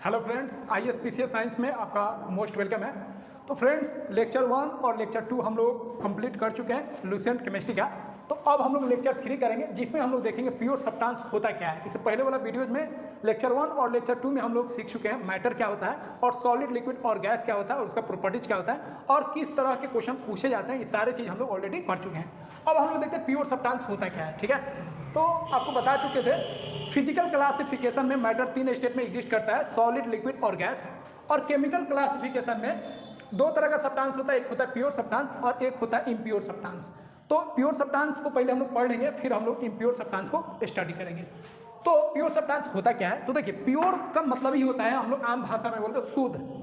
Hello friends, ISPCS science में आपका most welcome है। तो फ्रेंड्स, लेक्चर 1 और लेक्चर 2 हम लोग कंप्लीट कर चुके हैं लुसेंट केमिस्ट्री का। तो अब हम लोग लेक्चर 3 करेंगे, जिसमें हम लोग देखेंगे प्योर सब्सटेंस होता क्या है। इससे पहले वाला वीडियोज में लेक्चर 1 और लेक्चर 2 में हम लोग सीख चुके हैं मैटर क्या होता है और सॉलिड, लिक्विड और गैस क्या होता है और उसका प्रॉपर्टीज क्या होता है और किस तरह के क्वेश्चन पूछे जाते हैं। ये सारे चीज़ हम लोग ऑलरेडी कर चुके हैं। अब हम लोग देखते हैं प्योर सब्सटेंस होता क्या है। ठीक है, तो आपको बता चुके थे फिजिकल क्लासिफिकेशन में मैटर 3 स्टेट में एग्जिस्ट करता है, सॉलिड, लिक्विड और गैस। और केमिकल क्लासिफिकेशन में दो तरह का सब्सटेंस होता है, एक होता है प्योर सब्सटेंस और एक होता है इम्प्योर सब्सटेंस। तो प्योर सब्सटेंस को पहले हम लोग पढ़ लेंगे, फिर हम लोग इम्प्योर सब्सटेंस को स्टडी करेंगे। तो प्योर सब्सटेंस होता क्या है, तो देखिए प्योर का मतलब ही होता है, हम लोग आम भाषा में बोलते हैं शुद्ध।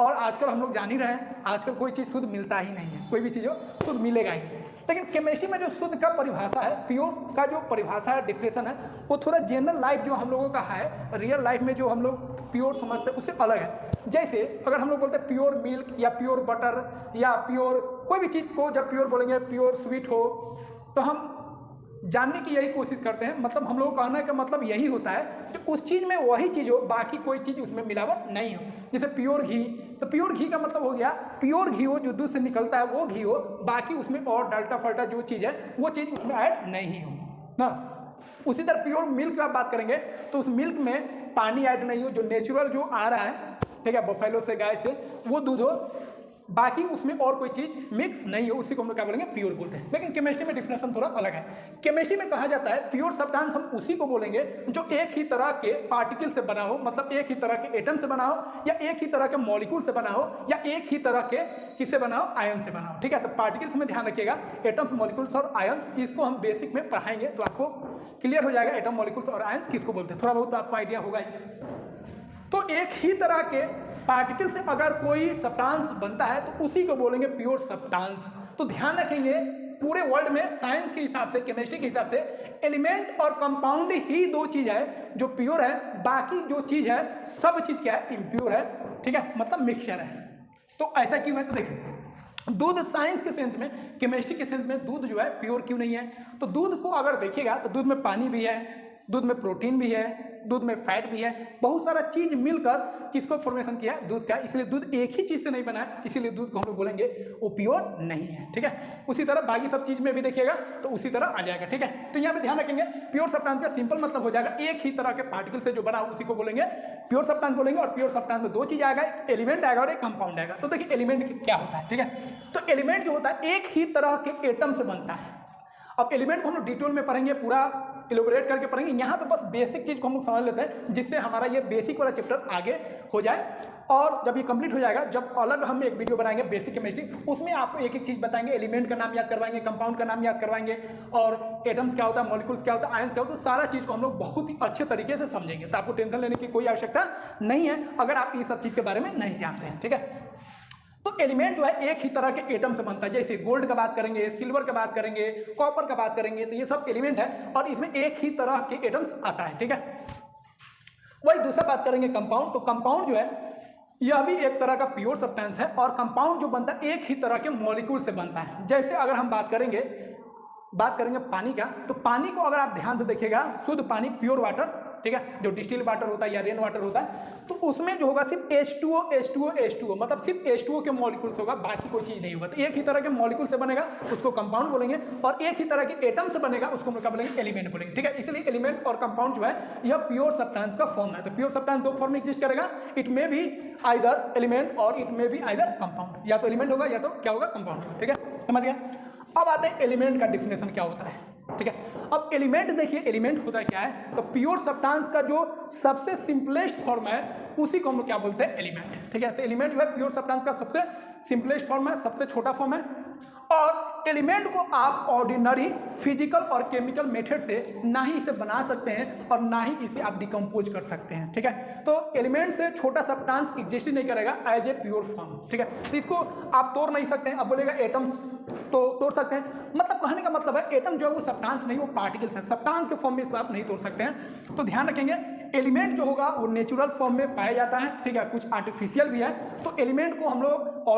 और आजकल हम लोग जान ही रहे हैं, आजकल कोई चीज़ शुद्ध मिलता ही नहीं है, कोई भी चीज़ हो शुद्ध मिलेगा ही नहीं। लेकिन केमिस्ट्री में जो शुद्ध का परिभाषा है, प्योर का जो परिभाषा है, डिफिनेशन है, वो थोड़ा जनरल लाइफ जो हम लोगों का है, रियल लाइफ में जो हम लोग प्योर समझते हैं उससे अलग है। जैसे अगर हम लोग बोलते हैं प्योर मिल्क या प्योर बटर या प्योर कोई भी चीज़ को जब प्योर बोलेंगे, प्योर स्वीट हो, तो हम जानने की यही कोशिश करते हैं। मतलब हम लोग कहने का मतलब यही होता है कि उस चीज़ में वही चीज़ हो, बाकी कोई चीज़ उसमें मिलावट नहीं हो। जैसे प्योर घी, तो प्योर घी का मतलब हो गया प्योर घी हो, जो दूध से निकलता है वो घी हो, बाकी उसमें और डाल्टा फल्टा जो चीज़ है वो चीज़ उसमें ऐड नहीं हो ना। उसी तरह प्योर मिल्क की आप बात करेंगे तो उस मिल्क में पानी ऐड नहीं हो, जो नेचुरल जो आ रहा है, ठीक है, बफेलो से, गाय से, वो दूध हो, बाकी उसमें और कोई चीज मिक्स नहीं हो, उसी को हम लोग क्या बोलेंगे, प्योर बोलते हैं। लेकिन केमिस्ट्री में डिफिनेशन थोड़ा अलग है। केमिस्ट्री में कहा जाता है प्योर सब्सटेंस हम उसी को बोलेंगे जो एक ही तरह के पार्टिकल से बना हो, मतलब एक ही तरह के एटम से बना हो, या एक ही तरह के मॉलिक्यूल से बना हो, या एक ही तरह के किससे बना हो, आयन से बना हो। ठीक है, तो पार्टिकल्स में ध्यान रखिएगा, एटम्स, मॉलिक्यूल्स और आयंस, इसको हम बेसिक में पढ़ाएंगे तो आपको क्लियर हो जाएगा एटम, मॉलिक्यूल्स और आयंस किसको बोलते हैं, थोड़ा बहुत तो आपको आइडिया होगा। तो एक ही तरह के पार्टिकल से अगर कोई सब्सटेंस बनता है तो उसी को बोलेंगे प्योर सब्सटेंस। तो ध्यान रखेंगे, पूरे वर्ल्ड में साइंस के हिसाब से, केमिस्ट्री के हिसाब से एलिमेंट और कंपाउंड ही दो चीज है जो प्योर है, बाकी जो चीज है सब चीज क्या है, इम्प्योर है। ठीक है, मतलब मिक्सचर है। तो ऐसा क्यों है, तो देखिए दूध साइंस के सेंस में, केमिस्ट्री के सेंस में दूध जो है प्योर क्यों नहीं है, तो दूध को अगर देखिएगा तो दूध में पानी भी है, दूध में प्रोटीन भी है, दूध में फैट भी है, बहुत सारा चीज मिलकर किसको फॉर्मेशन किया है, दूध का। इसलिए दूध एक ही चीज से नहीं बना है, इसीलिए दूध को हम लोग बोलेंगे वो प्योर नहीं है। ठीक है, उसी तरह बाकी सब चीज में भी देखिएगा तो उसी तरह आ जाएगा। ठीक है, तो यहाँ पे ध्यान रखेंगे प्योर सब्सटेंस का सिंपल मतलब हो जाएगा एक ही तरह के पार्टिकल से जो बना उसी को बोलेंगे प्योर सब्सटेंस बोलेंगे। और प्योर सब्सटेंस में दो चीज आएगा, एक एलिमेंट आएगा और एक कंपाउंड आएगा। तो देखिए एलिमेंट क्या होता है। ठीक है, तो एलिमेंट जो होता है एक ही तरह के एटम से बनता है। अब एलिमेंट को हम लोग डिटेल में पढ़ेंगे, पूरा इलोबरेट करके पढ़ेंगे। यहाँ पे बस बेसिक चीज को हम लोग समझ लेते हैं, जिससे हमारा ये बेसिक वाला चैप्टर आगे हो जाए। और जब ये कंप्लीट हो जाएगा, जब अलग हम एक वीडियो बनाएंगे बेसिक केमिस्ट्री, उसमें आपको एक एक चीज बताएंगे, एलिमेंट का नाम याद करवाएंगे, कंपाउंड का नाम याद करवाएंगे, और एटम्स क्या होता है, मॉलिक्यूल्स क्या होता है, आयंस क्या होता है, सारा चीज को हम लोग बहुत ही अच्छे तरीके से समझेंगे। तो आपको टेंशन लेने की कोई आवश्यकता नहीं है अगर आप ये सब चीज के बारे में नहीं जानते हैं। ठीक है, तो एलिमेंट जो है एक ही तरह के एटम से बनता है। जैसे गोल्ड का बात करेंगे, सिल्वर का बात करेंगे, कॉपर का बात करेंगे, तो ये सब एलिमेंट है और इसमें एक ही तरह के एटम्स आता है। ठीक है, वही दूसरा बात करेंगे कंपाउंड। तो कंपाउंड जो है यह भी एक तरह का प्योर सब्सटेंस है और कंपाउंड जो बनता है एक ही तरह के मॉलिक्यूल से बनता है। जैसे अगर हम बात करेंगे पानी का, तो पानी को अगर आप ध्यान से देखिएगा, शुद्ध पानी, प्योर वाटर, ठीक है, जो डिस्टिल वाटर होता है या रेन वाटर होता है, तो उसमें जो होगा सिर्फ H2O, H2O, H2O, मतलब सिर्फ H2O के मॉलिक्यूल्स होगा, बाकी कोई चीज नहीं होगा। तो एक ही तरह के मॉलिक्यूल से बनेगा उसको कंपाउंड बोलेंगे, और एक ही तरह के एटम से बनेगा उसको हम लोग क्या बोलेंगे, एलिमेंट बोलेंगे। ठीक है, इसलिए एलिमेंट और कंपाउंड जो है यह प्योर सब्सटेंस का फॉर्म है। तो प्योर सब्सटेंस दो फॉर्म में एग्जिस्ट करेगा, it may be either element or it may be either compound, या तो एलिमेंट होगा या तो क्या होगा, कंपाउंड। ठीक है, समझ गया। अब आते हैं एलिमेंट का डिफिनेशन क्या होता है। ठीक है, अब एलिमेंट देखिए, एलिमेंट होता क्या है, तो प्योर सब्सटेंस का जो सबसे सिंपलेस्ट फॉर्म है उसी को हम लोग क्या बोलते हैं, एलिमेंट। ठीक है, तो एलिमेंट जो है प्योर सब्सटेंस का सबसे सिंपलेस्ट फॉर्म है, सबसे छोटा फॉर्म है। और एलिमेंट को आप ऑर्डिनरी फिजिकल और केमिकल मेथड से ना ही इसे बना सकते हैं और ना ही इसे आप डिकम्पोज कर सकते हैं। ठीक है, तो एलिमेंट से छोटा सब्सटेंस एग्जिस्ट नहीं करेगा एज ए प्योर फॉर्म। ठीक है, तो इसको आप तोड़ नहीं सकते हैं। अब बोलेगा एटम्स तो तोड़ सकते हैं, मतलब कहने का मतलब है एटम जो है वो सब्सटेंस नहीं, वो पार्टिकल्स है, सब्सटेंस के फॉर्म में इसको आप नहीं तोड़ सकते हैं। तो ध्यान रखेंगे एलिमेंट जो होगा वो नेचुरल फॉर्म में पाया जाता है। ठीक है, कुछ आर्टिफिशियल भी है। तो एलिमेंट को हम लोग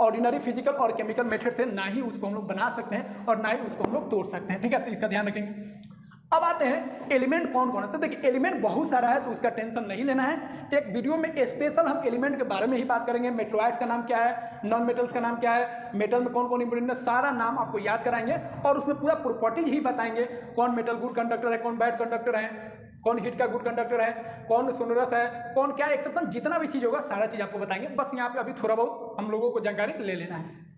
ऑर्डिनरी फिजिकल और केमिकल मेथड से ना ही उसको हम लोग बना सकते हैं और ना ही उसको हम लोग तोड़ सकते हैं। ठीक है, तो इसका ध्यान रखेंगे। अब आते हैं एलिमेंट कौन कौन है। तो देखिए एलिमेंट बहुत सारा है तो उसका टेंशन नहीं लेना है। एक वीडियो में स्पेशल हम एलिमेंट के बारे में ही बात करेंगे। मेटलॉइड्स का नाम क्या है, नॉन मेटल्स का नाम क्या है, मेटल में कौन कौन इंपॉर्टेंट है, सारा नाम आपको याद कराएंगे और उसमें पूरा प्रॉपर्टीज ही बताएंगे। कौन मेटल गुड कंडक्टर है, कौन बैड कंडक्टर है, कौन हीट का गुड कंडक्टर है, कौन सोनरस है, कौन क्या एक्सेप्शन, जितना भी चीज़ होगा सारा चीज़ आपको बताएंगे। बस यहाँ पे अभी थोड़ा बहुत हम लोगों को जानकारी ले लेना है।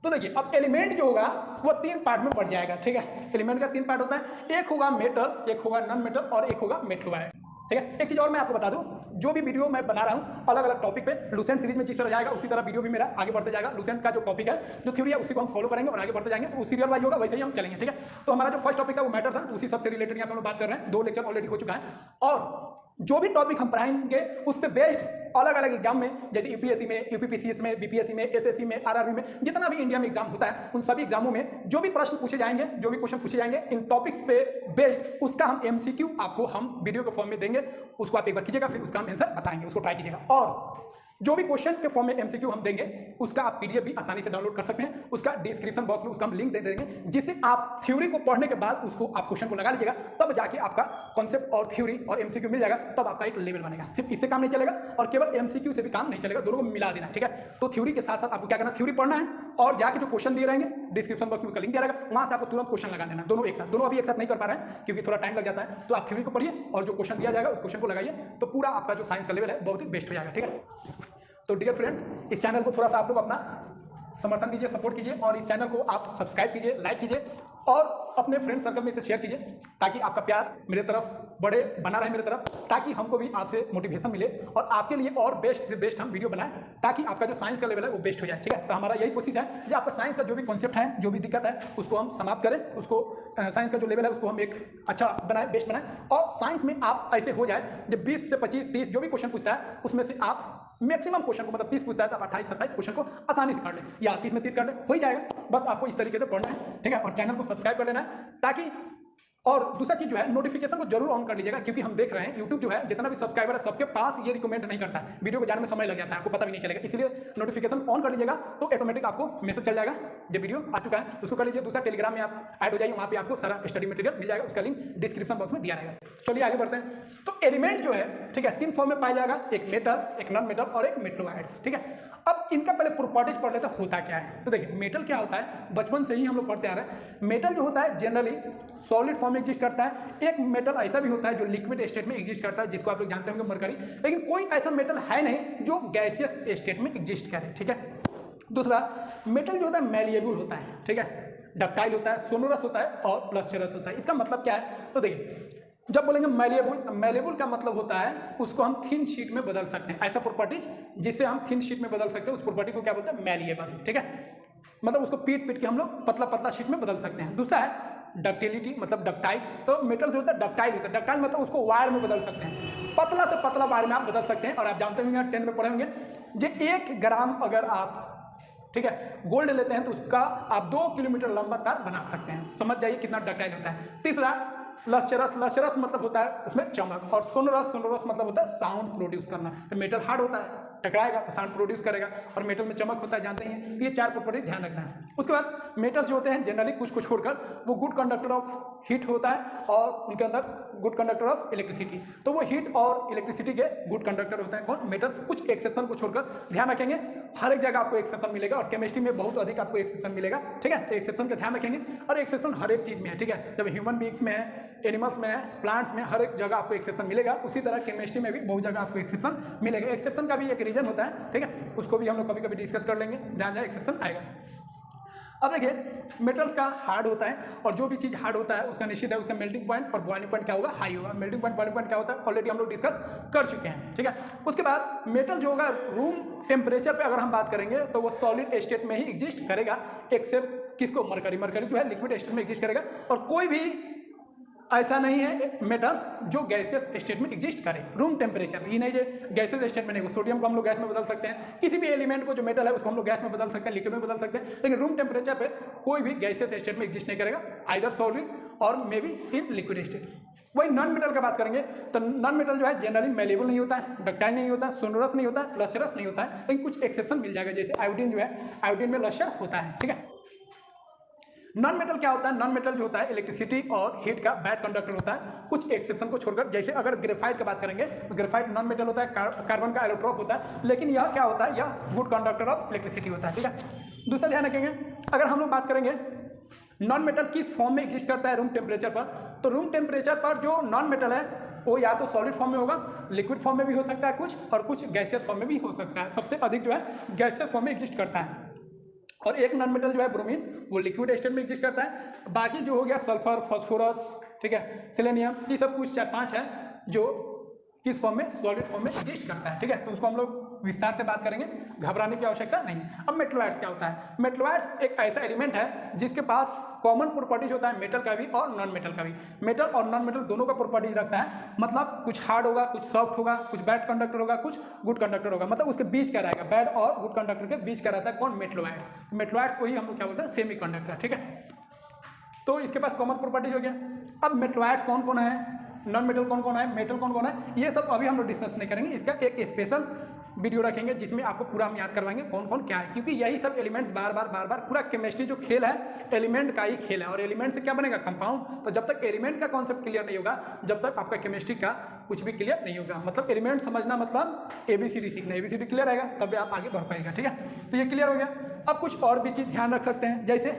तो देखिए अब एलिमेंट जो होगा वो 3 पार्ट में बढ़ जाएगा, ठीक है। एलिमेंट का 3 पार्ट होता है, एक होगा मेटल, एक होगा नॉन मेटल और एक होगा मेटलॉइड, ठीक है। एक चीज़ और मैं आपको बता दूं, जो भी वीडियो मैं बना रहा हूं अलग अलग टॉपिक पे, लूसेंट सीरीज में जिस तरह जाएगा उसी तरह वीडियो भी मेरा आगे बढ़ते जाएगा। लूसेंट का जो टॉपिक है, जो थ्योरी है, उसी को हम फॉलो करेंगे और आगे बढ़ते जाएंगे। तो सीरियल वाइज होगा, वैसे ही हम चलेंगे, ठीक है। तो हमारा जो फर्स्ट टॉपिक था वो मैटर था, उसी सबसे रिलेटेड यहाँ पे हम बात कर रहे हैं। 2 लेक्चर ऑलरेडी हो चुका है और जो भी टॉपिक हम पढ़ाएंगे उस पर बेस्ड अलग अलग एग्जाम में, जैसे यूपीएससी में, यूपीपीसीएस में, बीपीएससी में, एसएससी में, आरआरबी में, जितना भी इंडिया में एग्जाम होता है उन सभी एग्जामों में जो भी प्रश्न पूछे जाएंगे, जो भी क्वेश्चन पूछे जाएंगे इन टॉपिक्स पे बेस्ड, उसका हम एमसीक्यू आपको हम वीडियो के फॉर्म में देंगे। उसको आप एक बार कीजिएगा, फिर उसका हम आंसर बताएंगे, उसको ट्राई कीजिएगा। और जो भी क्वेश्चन के फॉर्म में एमसीक्यू हम देंगे उसका आप पीडीएफ भी आसानी से डाउनलोड कर सकते हैं। उसका डिस्क्रिप्शन बॉक्स में उसका हम लिंक दे देंगे, जिससे आप थ्योरी को पढ़ने के बाद उसको आप क्वेश्चन को लगा लीजिएगा, तब जाके आपका कॉन्सेप्ट और थ्योरी और एमसीक्यू मिल जाएगा, तब आपका एक लेवल बनेगा। सिर्फ इससे काम नहीं चलेगा और केवल एमसीक्यू से भी काम नहीं चलेगा, दोनों को मिला देना, ठीक है। तो थ्योरी के साथ साथ आपको क्या करना, थ्योरी पढ़ना है और जाके जो क्वेश्चन दिए रहेंगे डिस्क्रिप्शन बॉक्स में उसका लिंक दिया रहेगा, वहां से आपको तुरंत क्वेश्चन लगा देना, दोनों एक साथ। दोनों अभी एक साथ नहीं कर पा रहे हैं क्योंकि थोड़ा टाइम लग जाता है, तो आप थ्योरी को पढ़िए और जो क्वेश्चन दिया जाएगा उस क्वेश्चन को लगाइए, तो पूरा आपका जो साइंस का लेवल है बहुत ही बेस्ट हो जाएगा, ठीक है। तो डियर फ्रेंड, इस चैनल को थोड़ा सा आप लोग अपना समर्थन दीजिए, सपोर्ट कीजिए और इस चैनल को आप सब्सक्राइब कीजिए, लाइक कीजिए और अपने फ्रेंड सर्कल में इसे शेयर कीजिए, ताकि आपका प्यार मेरे तरफ बढ़े, बना रहे मेरे तरफ, ताकि हमको भी आपसे मोटिवेशन मिले और आपके लिए और बेस्ट से बेस्ट हम वीडियो बनाएं, ताकि आपका जो साइंस का लेवल है वो बेस्ट हो जाए, ठीक है। तो हमारा यही कोशिश है कि आपका साइंस का जो भी कॉन्सेप्ट है, जो भी दिक्कत है, उसको हम समाप्त करें, उसको साइंस का जो लेवल है उसको हम एक अच्छा बनाएं, बेस्ट बनाएं और साइंस में आप ऐसे हो जाए जब 20 से 25, 30 जो भी क्वेश्चन पूछता है उसमें से आप मैक्सिमम क्वेश्चन को, मतलब 30 पूछता है तो आप 28-27 क्वेश्चन को आसानी से कर लें, या 30 में 30 कर लें, हो ही जाएगा। बस आपको इस तरीके से पढ़ना है, ठीक है। और चैनल को सब्सक्राइब कर लेना है, ताकि और दूसरा चीज जो है नोटिफिकेशन को जरूर ऑन कर लीजिएगा, क्योंकि हम देख रहे हैं यूट्यूब जो है जितना भी सब्सक्राइबर है सबके पास ये रिकमेंड नहीं करता है, वीडियो को जाने में समय लग जाता है, आपको पता भी नहीं चलेगा। इसलिए नोटिफिकेशन ऑन कर लीजिएगा तो ऑटोमेटिक आपको मैसेज चल जाएगा जब वीडियो आ चुका है, उसको कर लीजिए। दूसरा टेलीग्राम में आप ऐड हो जाइए, वहाँ पे आपको सारा स्टडी मटेरियल मिल जाएगा, उसका लिंक डिस्क्रिप्शन बॉक्स में दिया रहेगा। चलिए आगे बढ़ते हैं। तो एलिमेंट जो है, ठीक है, 3 फॉर्म में पाया जाएगा, एक मेटल, एक नॉन मेटल और एक मेटलॉइड्स, ठीक है। अब इनका पहले प्रॉपर्टीज पढ़ लेते हैं होता क्या है। तो देखिए मेटल क्या होता है, बचपन से ही हम लोग पढ़ते आ रहे हैं। मेटल जो होता है जनरली सॉलिड फॉर्म में एग्जिस्ट करता है। एक मेटल ऐसा भी होता है जो लिक्विड स्टेट में एग्जिस्ट करता है, जिसको आप लोग जानते होंगे मरकरी, लेकिन कोई ऐसा मेटल है नहीं जो गैसियस स्टेट में एग्जिस्ट करे, ठीक है। दूसरा मेटल जो होता है मैलिएबल होता है, ठीक है, डक्टाइल होता है, सोनोरस होता है और लस्टरस होता है। इसका मतलब क्या है, तो देखिए जब बोलेंगे मैलिएबल, मैलिएबल का मतलब होता है उसको हम थिन शीट में बदल सकते हैं, ऐसा प्रॉपर्टीज जिससे हम थिन शीट में बदल सकते हैं, उस प्रॉपर्टी को क्या बोलते हैं, मैलिएबल, ठीक है। मतलब उसको पीट के हम लोग पतला पतला शीट में बदल सकते हैं। दूसरा है डक्टिलिटी, मतलब डक्टाइल। तो मेटल जो होता है डक्टाइल होता है, डक्टाइल मतलब उसको वायर में बदल सकते हैं, पतला से पतला वायर में आप बदल सकते हैं। और आप जानते होंगे 10th में पढ़े होंगे, जो 1 ग्राम अगर आप, ठीक है, गोल्ड लेते हैं तो उसका आप 2 किलोमीटर लंबा तार बना सकते हैं। समझ जाइए कितना डक्टाइल होता है। तीसरा लस्टरस, लस्टरस मतलब होता है उसमें चमक, और सोनोरस, सोनोरस मतलब होता है साउंड प्रोड्यूस करना। तो मेटल हार्ड होता है, टकराएगा तो साउंड प्रोड्यूस करेगा, और मेटल में चमक होता है, जानते ही हैं। तो ये 4 प्रॉपर्टी ध्यान रखना है। उसके बाद मेटल जो होते हैं जनरली कुछ को छोड़कर वो गुड कंडक्टर ऑफ हीट होता है और उनके अंदर गुड कंडक्टर ऑफ इलेक्ट्रिसिटी। तो वो हीट और इलेक्ट्रिसिटी के गुड कंडक्टर होते हैं कौन, मेटल्स। कुछ एक्सेप्शन को छोड़कर ध्यान रखेंगे, हर एक जगह आपको एक्सेप्शन मिलेगा और केमिस्ट्री में बहुत अधिक आपको एक्सेप्शन मिलेगा, ठीक है। तो एक्सेप्शन का ध्यान रखेंगे, और एक्सेप्शन हर एक चीज में है, ठीक है। जब ह्यूमन बींग्स में है, एनिमल्स में है, प्लांट्स में, हर एक जगह आपको एक्सेप्शन मिलेगा। उसी तरह केमिस्ट्री में भी बहुत जगह आपको एक्सेप्शन मिलेगा। एक्सेप्शन का भी एक रीजन होता है, ठीक है, उसको भी हम लोग कभी कभी डिस्कस कर लेंगे, ध्यान जाए एक्सेप्शन आएगा। अब देखिए मेटल्स का हार्ड होता है, और जो भी चीज हार्ड होता है उसका निश्चित है उसका मेल्टिंग पॉइंट और बॉइलिंग पॉइंट क्या होगा, हाई होगा। मेल्टिंग पॉइंट, बॉइलिंग पॉइंट क्या होता है ऑलरेडी हम लोग डिस्कस कर चुके हैं, ठीक है। उसके बाद मेटल जो होगा रूम टेम्परेचर पे अगर हम बात करेंगे तो वो सॉलिड स्टेट में ही एग्जिस्ट करेगा, एक्सेप्ट किसको, मरकरी। मरकरी जो है लिक्विड स्टेट में एग्जिस्ट करेगा, और कोई भी ऐसा नहीं है मेटल जो गैसियस स्टेट में एग्जिस्ट करे रूम टेम्परेचर। ये नहीं जो गैसियस स्टेट में नहीं, सोडियम को हम लोग गैस में बदल सकते हैं, किसी भी एलिमेंट को जो मेटल है उसको हम लोग गैस में बदल सकते हैं, लिक्विड में बदल सकते हैं, लेकिन रूम टेम्परेचर पे कोई भी गैसियस स्टेट में एग्जिस्ट नहीं करेगा, आइदर सॉलिड और may be in liquid state. वही नॉन मेटल का बात करेंगे तो नॉन मेटल जो है जनरली मैलेबल नहीं होता है, डक्टाइल नहीं होता, सोनोरस नहीं होता, लस्टरस नहीं होता है, लेकिन कुछ एक्सेप्शन मिल जाएगा, जैसे आयोडीन जो है, आयोडीन में लस्टर होता है, ठीक है। नॉन मेटल क्या होता है? नॉन मेटल जो होता है इलेक्ट्रिसिटी और हीट का बैड कंडक्टर होता है, कुछ एक्सेप्शन को छोड़कर। जैसे अगर ग्रेफाइट की बात करेंगे तो ग्रेफाइट नॉन मेटल होता है, कार्बन का एलोट्रोप होता है, लेकिन यह क्या होता है? यह गुड कंडक्टर ऑफ इलेक्ट्रिसिटी होता है। ठीक है, दूसरा ध्यान रखेंगे, अगर हम लोग बात करेंगे नॉन मेटल किस फॉर्म में एग्जिस्ट करता है रूम टेम्परेचर पर, तो रूम टेम्परेचर पर जो नॉन मेटल है वो या तो सॉलिड फॉर्म में होगा, लिक्विड फॉर्म में भी हो सकता है कुछ, और कुछ गैसियस फॉर्म में भी हो सकता है। सबसे अधिक जो है गैसियस फॉर्म में एग्जिस्ट करता है। और एक नॉन मेटल जो है ब्रोमीन, वो लिक्विड स्टेट में एग्जिस्ट करता है। बाकी जो हो गया सल्फर, फास्फोरस, ठीक है, सेलेनियम, ये सब कुछ 4-5 है जो किस फॉर्म में? सॉलिड फॉर्म में एग्जिस्ट करता है। ठीक है, तो उसको हम लोग विस्तार से बात करेंगे, घबराने की आवश्यकता नहीं। अब मेटलॉइड्स क्या होता है? मेटलॉइड्स एक ऐसा एलिमेंट है जिसके पास कॉमन प्रॉपर्टीज होता है मेटल का भी और नॉन मेटल का भी। मेटल और नॉन मेटल दोनों का प्रॉपर्टीज रखता है, मतलब कुछ हार्ड होगा, कुछ सॉफ्ट होगा, कुछ बैड कंडक्टर होगा, कुछ गुड कंडक्टर होगा, मतलब उसके बीच का रहेगा, बैड और गुड कंडक्टर के बीच का रहता है कौन? मेटलॉइड्स। मेटलॉइड्स को ही हम लोग क्या बोलते हैं? Semi conductor. ठीक है, तो इसके पास कॉमन प्रॉपर्टीज हो गया। अब मेटलॉइड्स कौन कौन है, नॉन मेटल कौन कौन है, मेटल कौन कौन है, ये सब अभी हम लोग डिस्कस नहीं करेंगे। इसका एक स्पेशल वीडियो रखेंगे जिसमें आपको पूरा हम याद करवाएंगे कौन कौन क्या है, क्योंकि यही सब एलिमेंट्स बार बार पूरा केमिस्ट्री जो खेल है एलिमेंट का ही खेल है, और एलिमेंट से क्या बनेगा? कंपाउंड। तो जब तक एलिमेंट का कॉन्सेप्ट क्लियर नहीं होगा, जब तक आपका केमिस्ट्री का कुछ भी क्लियर नहीं होगा, मतलब एलिमेंट समझना मतलब ABCD सीखना, ABCD क्लियर रहेगा तब आप आगे बढ़ पाएगा। ठीक है, तो ये क्लियर हो गया। अब कुछ और भी चीज़ ध्यान रख सकते हैं, जैसे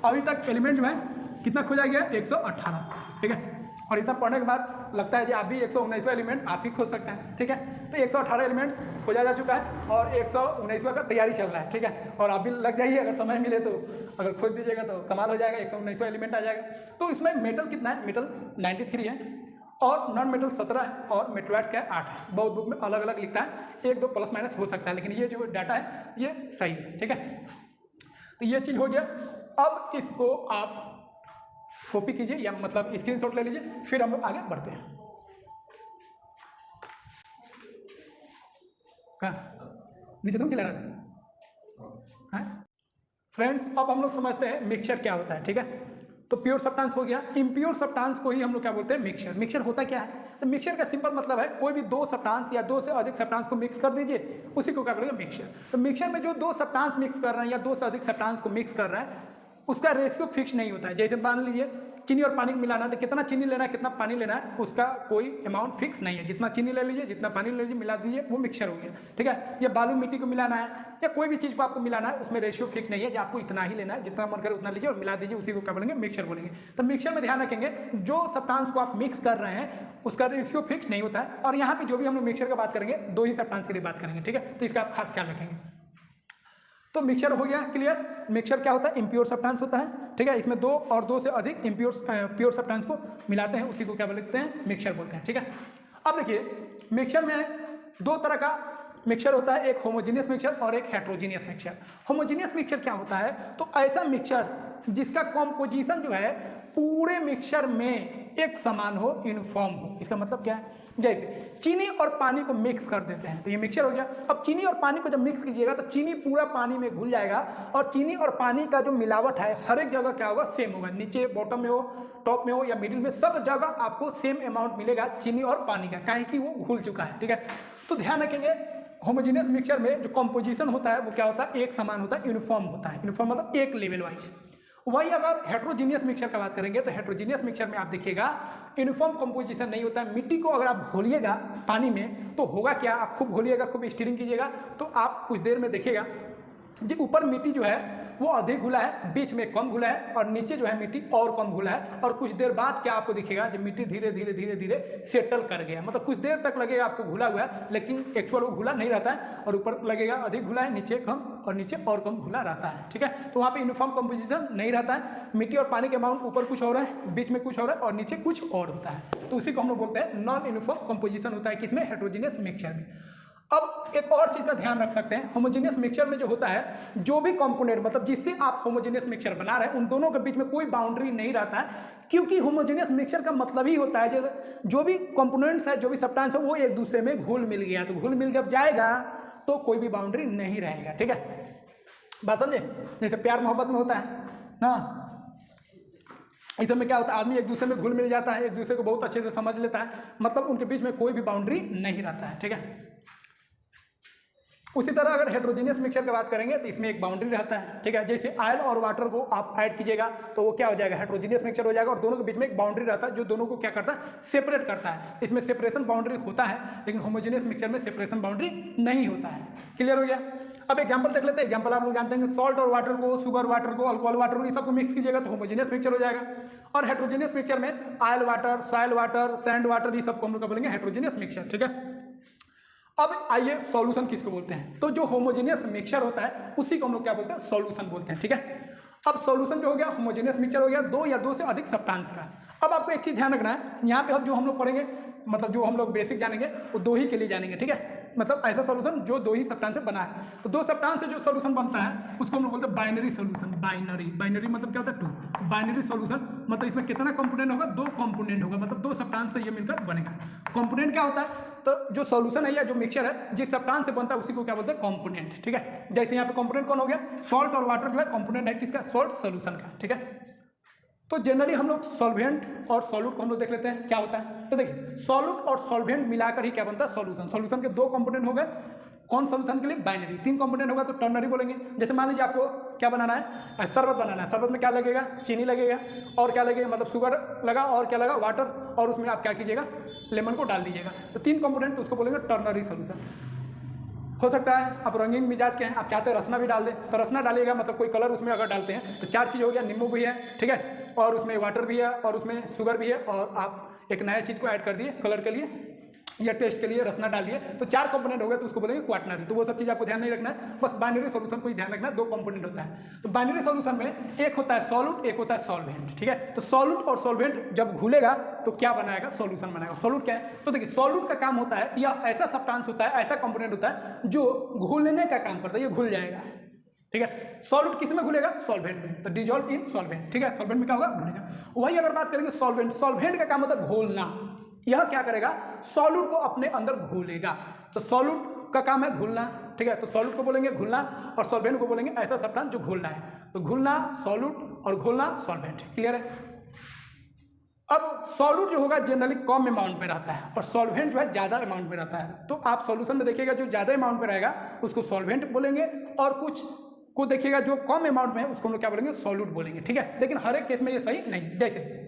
अभी तक एलिमेंट में कितना खोजा गया? 118। ठीक है, और इतना पढ़ने के बाद लगता है कि आप भी 119वां एलिमेंट आप ही खोज सकते हैं। ठीक है, तो 118 एलिमेंट्स खोजा जा चुका है और 119वां का तैयारी चल रहा है। ठीक है, और आप भी लग जाइए, अगर समय मिले तो अगर खोज दीजिएगा तो कमाल हो जाएगा, 119वां एलिमेंट आ जाएगा। तो इसमें मेटल कितना है? मेटल 93 है और नॉन मेटल 17 है और मेटलॉइड्स क्या है? 8 है। बहुत बुक में अलग अलग लिखता है, 1-2 प्लस माइनस हो सकता है, लेकिन ये जो डाटा है ये सही है। ठीक है, तो ये चीज़ हो गया। अब इसको आप कॉपी कीजिए या मतलब स्क्रीनशॉट ले लीजिए, फिर हम लोग आगे बढ़ते हैं। कहाँ नीचे तुम चला रहा था? फ्रेंड्स, अब हम लोग समझते हैं मिक्सचर क्या होता है। ठीक है, तो प्योर सब्सटेंस हो गया, इम्प्योर सब्सटेंस को ही हम लोग क्या बोलते हैं? मिक्सचर। मिक्सचर होता क्या है? तो मिक्सचर का सिंपल मतलब है कोई भी 2 सब्सटेंस या 2 से अधिक सब्सटेंस को मिक्स कर दीजिए, उसी को क्या बोलेंगे? मिक्सचर। तो मिक्सचर में जो 2 सब्सटेंस मिक्स कर रहे हैं या 2 से अधिक सब्सटेंस को मिक्स कर रहे हैं, उसका रेशियो फिक्स नहीं होता है। जैसे मान लीजिए चीनी और पानी मिलाना है, तो कितना चीनी लेना है, कितना पानी लेना है, उसका कोई अमाउंट फिक्स नहीं है। जितना चीनी ले लीजिए, जितना पानी ले लीजिए, मिला दीजिए, वो मिक्सचर हो गया। ठीक है, या बालू मिट्टी को मिलाना है या कोई भी चीज़ को आपको मिलाना है, उसमें रेशियो फिक्स नहीं है कि आपको इतना ही लेना है, जितना मन करे उतना लीजिए और मिला दीजिए, उसी को क्या बोलेंगे? मिक्सचर बोलेंगे। तो मिक्सचर में ध्यान रखेंगे जो सब्सटेंस को आप मिक्स कर रहे हैं उसका रेशियो फिक्स नहीं होता है। और यहाँ पे जो भी हम लोग मिक्सचर की बात करेंगे 2 ही सब्सटेंस के लिए बात करेंगे। ठीक है, तो इसका आप खास ख्याल रखेंगे। तो मिक्सचर हो गया क्लियर। मिक्सचर क्या होता है? इम्प्योर सब्सटेंस होता है। ठीक है, इसमें 2 और 2 से अधिक प्योर सब्सटेंस को मिलाते हैं, उसी को क्या बोलते हैं? मिक्सचर बोलते हैं। ठीक है, अब देखिए मिक्सचर में 2 तरह का मिक्सचर होता है, एक होमोजीनियस मिक्सचर और एक हेट्रोजीनियस मिक्सचर। होमोजीनियस मिक्सचर क्या होता है? तो ऐसा मिक्सचर जिसका कॉम्पोजिशन जो है पूरे मिक्सचर में एक समान हो, यूनिफॉर्म हो। इसका मतलब क्या है? जैसे चीनी और पानी को मिक्स कर देते हैं तो ये मिक्सचर हो गया। अब चीनी और पानी को जब मिक्स कीजिएगा तो चीनी पूरा पानी में घुल जाएगा और चीनी और पानी का जो मिलावट है हर एक जगह क्या होगा? सेम होगा। नीचे बॉटम में हो, टॉप में हो या मिडिल में, सब जगह आपको सेम अमाउंट मिलेगा चीनी और पानी का, काहे कि वो घुल चुका है। ठीक है, तो ध्यान रखेंगे होमोजीनियस मिक्सचर में जो कॉम्पोजिशन होता है वो क्या होता है? एक समान होता है, यूनिफॉर्म होता है। यूनिफॉर्म मतलब एक लेवल वाइज। वही अगर हेट्रोजीनियस मिक्सचर का बात करेंगे तो हेट्रोजीनियस मिक्सचर में आप देखिएगा यूनिफॉर्म कंपोजिशन नहीं होता है। मिट्टी को अगर आप घोलिएगा पानी में तो होगा क्या? आप खूब घोलिएगा, खूब स्टीरिंग कीजिएगा तो आप कुछ देर में देखिएगा जी ऊपर मिट्टी जो है वो अधिक घुला है, बीच में कम घुला है और नीचे जो है मिट्टी और कम घुला है। और कुछ देर बाद क्या आपको दिखेगा? जब मिट्टी धीरे धीरे धीरे धीरे सेटल कर गया, मतलब कुछ देर तक लगेगा आपको घुला हुआ है, लेकिन एक्चुअल वो घुला नहीं रहता है और ऊपर लगेगा अधिक घुला है, नीचे कम और नीचे और कम घुला रहता है। ठीक है, तो वहाँ पे यूनिफॉर्म कंपोजिशन नहीं रहता है। मिट्टी और पानी के अमाउंट ऊपर कुछ और है, बीच में कुछ और है और नीचे कुछ और होता है। तो उसी को हम लोग बोलते हैं नॉन यूनिफॉर्म कंपोजिशन होता है किसमें? हेट्रोजीनियस मिक्सचर में। अब एक और चीज का ध्यान रख सकते हैं, होमोजेनियस मिक्सचर में जो होता है जो भी कंपोनेंट मतलब जिससे आप होमोजेनियस मिक्सचर बना रहे हैं उन दोनों के बीच में कोई बाउंड्री नहीं रहता है, क्योंकि होमोजेनियस मिक्सचर का मतलब ही होता है जो भी कंपोनेंट्स है, जो भी सब्सटेंस है वो एक दूसरे में घुल मिल गया। तो घुल मिल जब जाएगा तो कोई भी बाउंड्री नहीं रहेगा। ठीक है, बात समझे? जैसे प्यार मोहब्बत में होता है ना, इस में क्या होता है? आदमी एक दूसरे में घुल मिल जाता है, एक दूसरे को बहुत अच्छे से समझ लेता है, मतलब उनके बीच में कोई भी बाउंड्री नहीं रहता है। ठीक है, उसी तरह अगर हेट्रोजीनियस मिक्सचर की बात करेंगे तो इसमें एक बाउंड्री रहता है, ठीक है। जैसे ऑयल और वाटर को आप ऐड कीजिएगा तो वो क्या हो जाएगा, हेट्रोजीनियस मिक्सचर हो जाएगा, और दोनों के बीच में एक बाउंड्री रहता है जो दोनों को क्या करता है, सेपरेट करता है। इसमें सेपरेशन बाउंड्री होता है, लेकिन होमोजीनियस मिक्सचर में सेपरेशन बाउंड्री नहीं होता है। क्लियर हो गया। अब एग्जाम्पल देख लेते हैं। एग्जाम्पल आप लोग जानते हैं, सॉल्ट और वाटर को, शुगर वाटर को, अल्कोहल वाटर को, ये सबको मिक्स कीजिएगा तो होमोजीनियस मिक्सचर हो जाएगा। और हेट्रोजीनियस मिक्सचर में oil water, soil water, sand water, ये सबको हम लोग बोलेंगे हेट्रोजीनियस मिक्सचर, ठीक है। अब आइए सॉल्यूशन किसको बोलते हैं, तो जो होमोजेनियस मिक्सचर होता है उसी को हम लोग क्या बोलते हैं, सॉल्यूशन बोलते हैं, ठीक है। अब सॉल्यूशन जो हो गया, होमोजेनियस मिक्सचर हो गया दो या दो से अधिक सब्सटेंस का। अब आपको एक चीज ध्यान रखना है, यहाँ पे अब जो हम लोग पढ़ेंगे, मतलब जो हम लोग बेसिक जानेंगे वो दो ही के लिए जानेंगे, ठीक है। मतलब ऐसा सॉल्यूशन जो दो ही सब्सटेंस से बना है। तो दो सब्सटेंस से जो सॉल्यूशन बनता है उसको हम लोग बोलते हैं बाइनरी सॉल्यूशन। बाइनरी मतलब क्या होता है, टू। बाइनरी सॉल्यूशन मतलब इसमें कितना कंपोनेंट होगा, दो कंपोनेंट होगा, मतलब दो सब्सटेंस से ये मिलकर बनेगा। कंपोनेंट क्या होता है, तो जो सॉल्यूशन है या जो मिक्सचर है जिस सब्सटेंस से बनता है उसी को क्या बोलते हैं, कंपोनेंट, ठीक है। जैसे यहाँ पे कंपोनेंट कौन हो गया, सॉल्ट और वाटर जो है कंपोनेंट है किसका, सॉल्ट सॉल्यूशन का, ठीक है। तो जनरली हम लोग सॉल्वेंट और सॉल्यूट को हम लोग देख लेते हैं क्या होता है। तो देखिए सॉल्यूट और सॉल्वेंट मिलाकर ही क्या बनता है, सॉल्यूशन। सॉल्यूशन के दो कंपोनेंट हो गए, कौन सॉल्यूशन के लिए, बाइनरी। तीन कंपोनेंट होगा तो टर्नरी बोलेंगे। जैसे मान लीजिए आपको क्या बनाना है, शरबत बनाना है। शरबत में क्या लगेगा, चीनी लगेगा, और क्या लगेगा, मतलब शुगर लगा, और क्या लगा, वाटर, और उसमें आप क्या कीजिएगा, लेमन को डाल दीजिएगा। तो तीन कंपोनेंट, तो उसको बोलेंगे टर्नरी सॉल्यूशन। हो सकता है आप रंगीन मिजाज के हैं, आप चाहते हैं रसना भी डाल दें तो रसना डालिएगा, मतलब कोई कलर उसमें अगर डालते हैं तो चार चीज़ हो गया, नींबू भी है, ठीक है, और उसमें वाटर भी है, और उसमें शुगर भी है, और आप एक नया चीज़ को ऐड कर दिए कलर के लिए या टेस्ट के लिए, रसना डाल दिए, तो चार कंपोनेंट हो गए, तो उसको बोलेंगे क्वाटनरी। तो वो सब चीज़ आपको ध्यान नहीं रखना है, बस बाइनरी सॉल्यूशन को ही ध्यान रखना है, दो कंपोनेंट होता है। तो बाइनरी सॉल्यूशन में एक होता है सॉल्यूट, एक होता है सॉल्वेंट, ठीक है। तो सॉल्यूट और सॉल्वेंट जब घुलेगा तो क्या बनाएगा, सॉल्यूशन बनाएगा। सॉल्यूट क्या है, तो देखिए सॉल्यूट का काम होता है, यह ऐसा सब्सटेंस होता है, ऐसा कंपोनेंट होता है जो घुलने का काम करता है, ये घुल जाएगा, ठीक है। सॉल्यूट किस में घुलेगा, सॉल्वेंट में, तो डिजॉल्व इन सॉल्वेंट, ठीक है। सॉल्वेंट में क्या होगा, घुलेगा। वही अगर बात करेंगे सॉल्वेंट, सॉल्वेंट का काम होता है घोलना। यह क्या करेगा, सॉल्यूट को अपने अंदर घोलेगा। तो सॉल्यूट का काम है घुलना, ठीक है। तो सॉल्यूट को बोलेंगे घुलना, और सॉल्वेंट को बोलेंगे ऐसा सब्सटेंस जो घुलना है। तो घुलना सॉल्यूट और घोलना सॉल्वेंट, क्लियर है। अब सॉल्यूट जो होगा जनरली कम अमाउंट में रहता है, और सॉल्वेंट जो है ज़्यादा अमाउंट में रहता है। तो आप सॉल्यूशन में देखिएगा जो ज़्यादा अमाउंट में रहेगा उसको सॉल्वेंट बोलेंगे, और कुछ को देखिएगा जो कम अमाउंट में है उसको हम लोग क्या बोलेंगे, सॉल्यूट बोलेंगे, ठीक है। लेकिन हर एक केस में ये सही नहीं। जैसे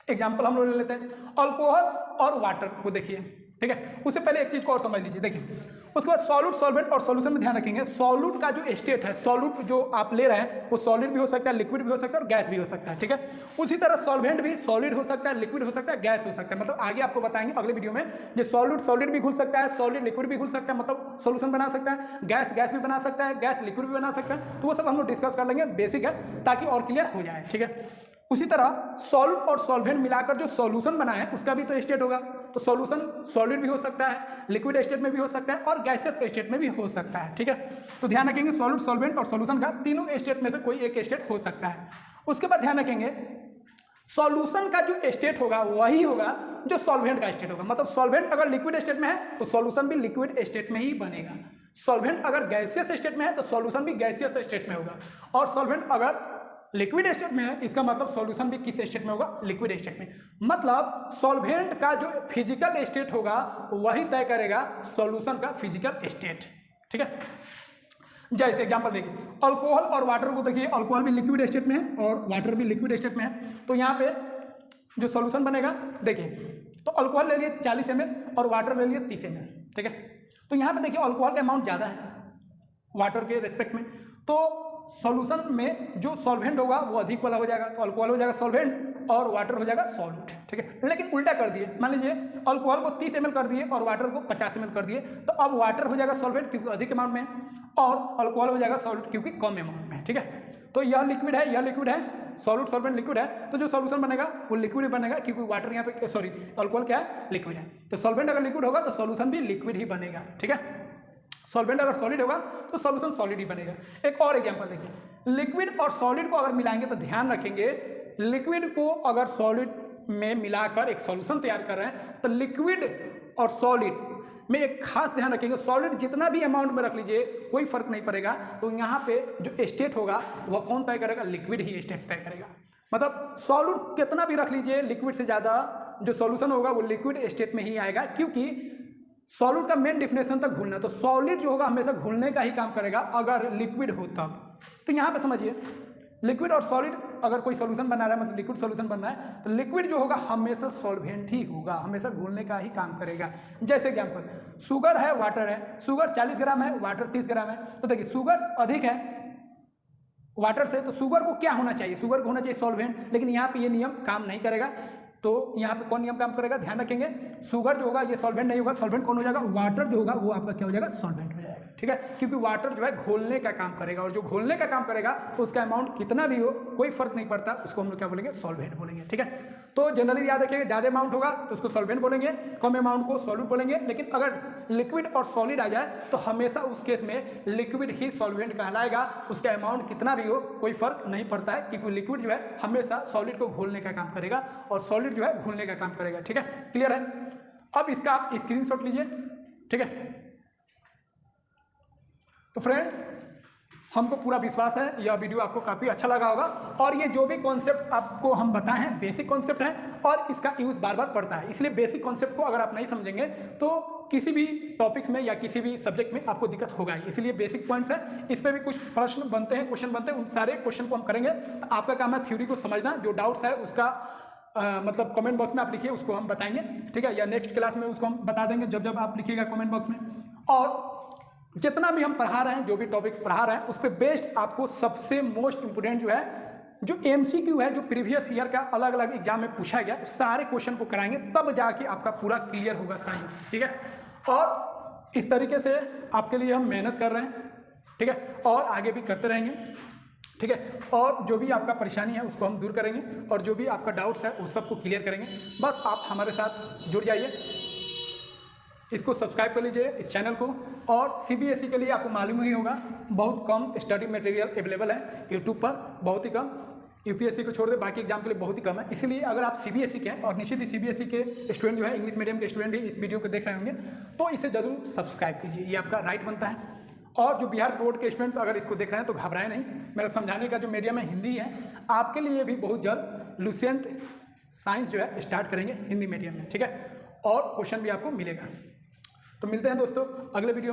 एग्जाम्पल हम लोग ले लेते हैं, अल्कोहल और वाटर को देखिए, ठीक है। उससे पहले एक चीज को और समझ लीजिए, देखिए उसके बाद सॉल्यूट, सॉल्वेंट और सॉल्यूशन में ध्यान रखेंगे। सॉल्यूट का जो स्टेट है, सॉल्यूट जो आप ले रहे हैं वो सॉलिड भी हो सकता है, लिक्विड भी हो सकता है, और गैस भी हो सकता है, ठीक है। उसी तरह सॉल्वेंट भी सॉलिड हो सकता है, लिक्विड हो सकता है, गैस हो सकता है। मतलब आगे आपको बताएंगे अगले वीडियो में, जो सॉल्यूट सॉलिड भी घुल सकता है, सॉलिड लिक्विड भी घुल सकता है, मतलब सॉल्यूशन बना सकता है, गैस गैस भी बना सकता है, गैस लिक्विड भी बना सकता है। तो वो सब हम लोग डिस्कस कर लेंगे, बेसिक है, ताकि और क्लियर हो जाए, ठीक है। उसी तरह सॉल्यूट और सॉल्वेंट मिलाकर जो सॉल्यूशन बना है उसका भी तो स्टेट होगा। तो सॉल्यूशन सॉलिड भी हो सकता है, लिक्विड स्टेट में भी हो सकता है, और गैसियस स्टेट में भी हो सकता है, ठीक है। तो ध्यान रखेंगे सॉल्यूट, सॉल्वेंट और सॉल्यूशन का तीनों स्टेट में से कोई एक स्टेट हो सकता है। उसके बाद ध्यान रखेंगे सॉल्यूशन का जो स्टेट होगा वही होगा जो सॉल्वेंट का स्टेट होगा। मतलब सॉल्वेंट अगर लिक्विड स्टेट में है तो सॉल्यूशन भी लिक्विड स्टेट में ही बनेगा। सॉल्वेंट अगर गैसियस स्टेट में है तो सॉल्यूशन भी गैसियस स्टेट में होगा, और सॉल्वेंट अगर लिक्विड स्टेट में है इसका मतलब सॉल्यूशन भी किस स्टेट में होगा, लिक्विड स्टेट में। मतलब सॉल्वेंट का जो फिजिकल स्टेट होगा वही तय करेगा सॉल्यूशन का फिजिकल स्टेट, ठीक है। जैसे एग्जांपल देखिए, अल्कोहल और वाटर को देखिए, अल्कोहल भी लिक्विड स्टेट में है और वाटर भी लिक्विड स्टेट में है। तो यहाँ पे जो सॉल्यूशन बनेगा देखिए, तो अल्कोहल ले लिए 40 ml और वाटर ले लिए 30 ml, ठीक है। तो यहाँ पे देखिए अल्कोहल का अमाउंट ज़्यादा है वाटर के रेस्पेक्ट में, तो सॉल्यूशन में जो सॉल्वेंट होगा वो अधिक वाला हो जाएगा। तो अल्कोहल हो जाएगा सॉल्वेंट और वाटर हो जाएगा सॉल्यूट, ठीक है। लेकिन उल्टा कर दिए, मान लीजिए अल्कोहल को 30 ml कर दिए और वाटर को 50 ml कर दिए, तो अब वाटर हो जाएगा सॉल्वेंट क्योंकि अधिक अमाउंट में, और अल्कोहल हो जाएगा सॉल्यूट क्योंकि कम अमाउंट में, ठीक है। तो यह लिक्विड है, यह लिक्विड है, सॉल्यूट सॉल्वेंट लिक्विड है, तो जो सॉल्यूशन बनेगा वो लिक्विड ही बनेगा क्योंकि वाटर यहाँ पे सॉरी अल्कोहल क्या है, लिक्विड है। तो सॉल्वेंट अगर लिक्विड होगा तो सॉल्यूशन भी लिक्विड ही बनेगा, ठीक है। सॉल्वेंट अगर सॉलिड होगा तो सॉल्यूशन सॉलिड ही बनेगा। एक और एग्जांपल देखिए, लिक्विड और सॉलिड को अगर मिलाएंगे तो ध्यान रखेंगे लिक्विड को अगर सॉलिड में मिलाकर एक सॉल्यूशन तैयार कर रहे हैं तो लिक्विड और सॉलिड में एक खास ध्यान रखेंगे, सॉलिड जितना भी अमाउंट में रख लीजिए कोई फर्क नहीं पड़ेगा। तो यहाँ पे जो स्टेट होगा वह कौन तय करेगा, लिक्विड ही स्टेट तय करेगा। मतलब सॉल्यूट कितना भी रख लीजिए लिक्विड से ज़्यादा, जो सॉल्यूशन होगा वो लिक्विड स्टेट में ही आएगा, क्योंकि सॉलिड का मेन डिफिनेशन तक घुलना, तो सॉलिड जो होगा हमेशा घुलने का ही काम करेगा अगर लिक्विड हो तब। तो यहाँ पे समझिए लिक्विड और सॉलिड अगर कोई सॉल्यूशन बना रहा है, मतलब लिक्विड सॉल्यूशन बन रहा है, तो लिक्विड जो होगा हमेशा सॉल्वेंट ही होगा, हमेशा घुलने का ही काम करेगा। जैसे एग्जांपल शुगर है, वाटर है, शुगर 40 ग्राम है, वाटर 30 ग्राम है, तो देखिए शुगर अधिक है वाटर से, तो शुगर को क्या होना चाहिए, शुगर को होना चाहिए सॉल्वेंट, लेकिन यहाँ पे ये नियम काम नहीं करेगा। तो यहाँ पे कौन नियम काम करेगा, ध्यान रखेंगे, शुगर जो होगा ये सॉल्वेंट नहीं होगा, सॉल्वेंट कौन हो जाएगा, वाटर जो होगा वो आपका क्या हो जाएगा, सॉल्वेंट हो जाएगा, ठीक है, क्योंकि वाटर जो है घोलने का काम करेगा, और जो घोलने का काम करेगा तो उसका अमाउंट कितना भी हो कोई फर्क नहीं पड़ता, उसको हम लोग क्या बोलेंगे, सॉल्वेंट बोलेंगे, ठीक है। तो जनरली याद रखिएगा, ज़्यादा अमाउंट होगा तो उसको सॉल्वेंट बोलेंगे, कम अमाउंट को सॉल्यूट बोलेंगे, लेकिन अगर लिक्विड और सॉलिड आ जाए तो हमेशा उस केस में लिक्विड ही सॉल्वेंट कहलाएगा, उसका अमाउंट कितना भी हो कोई फर्क नहीं पड़ता है, क्योंकि लिक्विड जो है हमेशा सॉलिड को घोलने का काम करेगा और सॉलिड जो है घुलने का काम करेगा, ठीक है, क्लियर है। अब इसका आप स्क्रीनशॉट लीजिए, ठीक है। तो फ्रेंड्स हमको पूरा विश्वास है यह वीडियो आपको काफ़ी अच्छा लगा होगा, और ये जो भी कॉन्सेप्ट आपको हम बताए हैं बेसिक कॉन्सेप्ट है और इसका यूज़ बार बार पड़ता है, इसलिए बेसिक कॉन्सेप्ट को अगर आप नहीं समझेंगे तो किसी भी टॉपिक्स में या किसी भी सब्जेक्ट में आपको दिक्कत होगा, इसलिए बेसिक पॉइंट्स है, इस पर भी कुछ प्रश्न बनते हैं, क्वेश्चन बनते हैं, उन सारे क्वेश्चन को हम करेंगे। तो आपका काम है थ्योरी को समझना, जो डाउट्स है उसका मतलब कमेंट बॉक्स में आप लिखिए, उसको हम बताएंगे, ठीक है, या नेक्स्ट क्लास में उसको हम बता देंगे जब जब आप लिखिएगा कमेंट बॉक्स में। और जितना भी हम पढ़ा रहे हैं, जो भी टॉपिक्स पढ़ा रहे हैं, उस पर बेस्ड आपको सबसे मोस्ट इंपोर्टेंट जो है, जो MCQ है, जो प्रीवियस ईयर का अलग अलग एग्जाम में पूछा गया, सारे क्वेश्चन को कराएंगे, तब जाके आपका पूरा क्लियर होगा साइंस, ठीक है। और इस तरीके से आपके लिए हम मेहनत कर रहे हैं, ठीक है, और आगे भी करते रहेंगे, ठीक है। और जो भी आपका परेशानी है उसको हम दूर करेंगे, और जो भी आपका डाउट्स है उस सबको क्लियर करेंगे। बस आप हमारे साथ जुड़ जाइए, इसको सब्सक्राइब कर लीजिए इस चैनल को। और CBSE के लिए आपको मालूम ही होगा बहुत कम स्टडी मटेरियल अवेलेबल है यूट्यूब पर, बहुत ही कम, UPSC को छोड़ दे बाकी एग्जाम के लिए बहुत ही कम है। इसलिए अगर आप CBSE के हैं, और निश्चित ही CBSE के स्टूडेंट जो है, इंग्लिश मीडियम के स्टूडेंट भी इस वीडियो को देख रहे होंगे, तो इसे जरूर सब्सक्राइब कीजिए, ये आपका राइट बनता है। और जो बिहार बोर्ड के स्टूडेंट्स अगर इसको देख रहे हैं तो घबराएं नहीं, मेरा समझाने का जो मीडियम है हिंदी है, आपके लिए भी बहुत जल्द लुसेंट साइंस जो है स्टार्ट करेंगे हिंदी मीडियम में, ठीक है, और क्वेश्चन भी आपको मिलेगा। तो मिलते हैं दोस्तों अगले वीडियो।